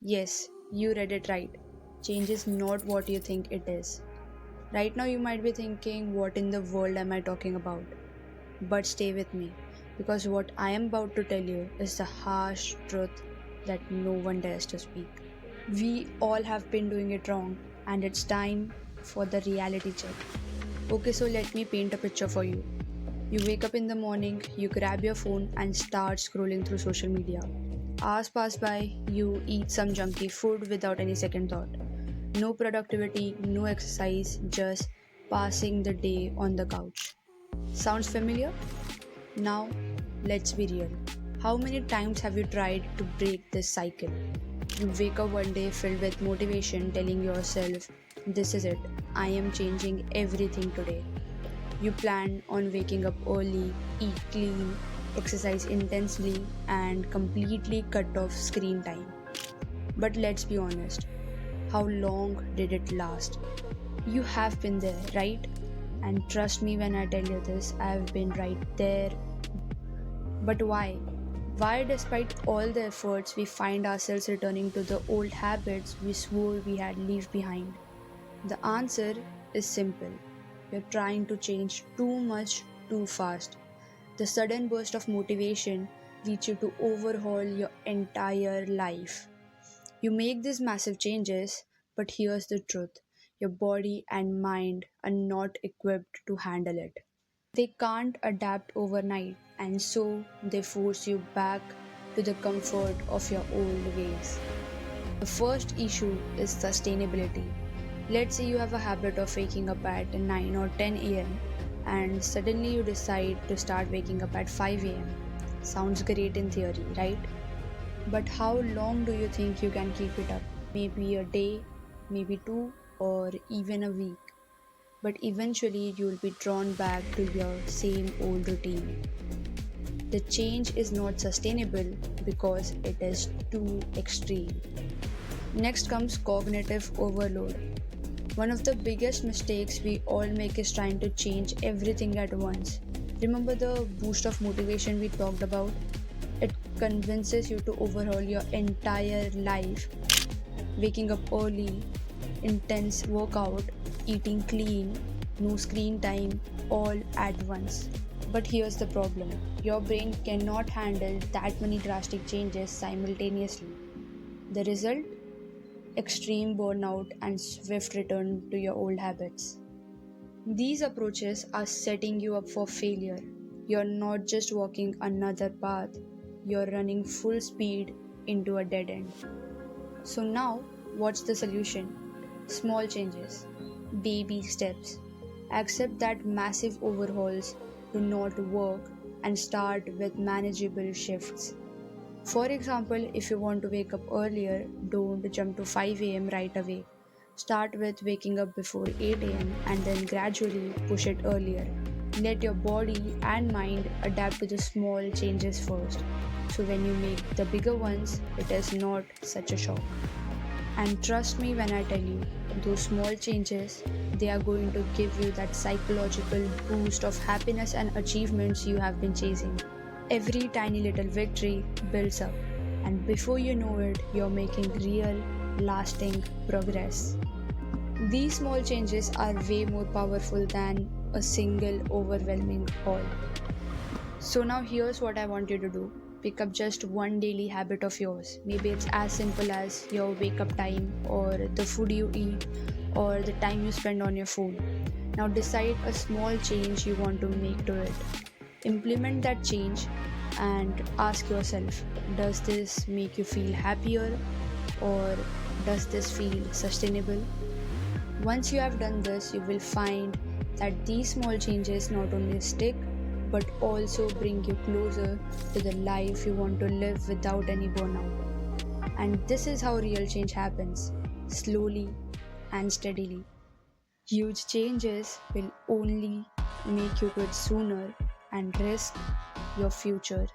Yes, you read it right. Change is not what you think it is. Right now, you might be thinking, what in the world am I talking about? But stay with me, because what I am about to tell you is the harsh truth that no one dares to speak. We all have been doing it wrong, and it's time for the reality check. Okay, so let me paint a picture for you. You wake up in the morning, you grab your phone and start scrolling through social media. Hours pass by, you eat some junky food without any second thought. No productivity, no exercise, just passing the day on the couch. Sounds familiar? Now, let's be real. How many times have you tried to break this cycle? You wake up one day filled with motivation, telling yourself, "This is it, I am changing everything today." You plan on waking up early, eat clean, exercise intensely, and completely cut off screen time. But let's be honest, how long did it last? You have been there, right? And trust me when I tell you this, I've been right there. But why? Why, despite all the efforts, we find ourselves returning to the old habits we swore we had left behind? The answer is simple. You're trying to change too much too fast. The sudden burst of motivation leads you to overhaul your entire life. You make these massive changes, but here's the truth: your body and mind are not equipped to handle it. They can't adapt overnight, and so they force you back to the comfort of your old ways. The first issue is sustainability. Let's say you have a habit of waking up at 9 or 10 am, and suddenly you decide to start waking up at 5 am. Sounds great in theory, right? But how long do you think you can keep it up? Maybe a day, maybe two, or even a week. But eventually you'll be drawn back to your same old routine. The change is not sustainable because it is too extreme. Next comes cognitive overload. One of the biggest mistakes we all make is trying to change everything at once. Remember the boost of motivation we talked about? It convinces you to overhaul your entire life. Waking up early, intense workout, eating clean, no screen time, all at once. But here's the problem: your brain cannot handle that many drastic changes simultaneously. The result? Extreme burnout and swift return to your old habits. These approaches are setting you up for failure. You're not just walking another path, you're running full speed into a dead end. So, now what's the solution? Small changes, baby steps. Accept that massive overhauls do not work and start with manageable shifts. For example, if you want to wake up earlier, don't jump to 5 am right away. Start with waking up before 8 am and then gradually push it earlier. Let your body and mind adapt to the small changes first. So when you make the bigger ones, it is not such a shock. And trust me when I tell you, those small changes, they are going to give you that psychological boost of happiness and achievements you have been chasing. Every tiny little victory builds up, and before you know it, you're making real, lasting progress. These small changes are way more powerful than a single overwhelming haul. So, now here's what I want you to do: pick up just one daily habit of yours. Maybe it's as simple as your wake up time, or the food you eat, or the time you spend on your phone. Now, decide a small change you want to make to it. Implement that change and ask yourself, does this make you feel happier, or does this feel sustainable? Once you have done this, you will find that these small changes not only stick but also bring you closer to the life you want to live without any burnout. And this is how real change happens: slowly and steadily. Huge changes will only make you quit sooner and risk your future.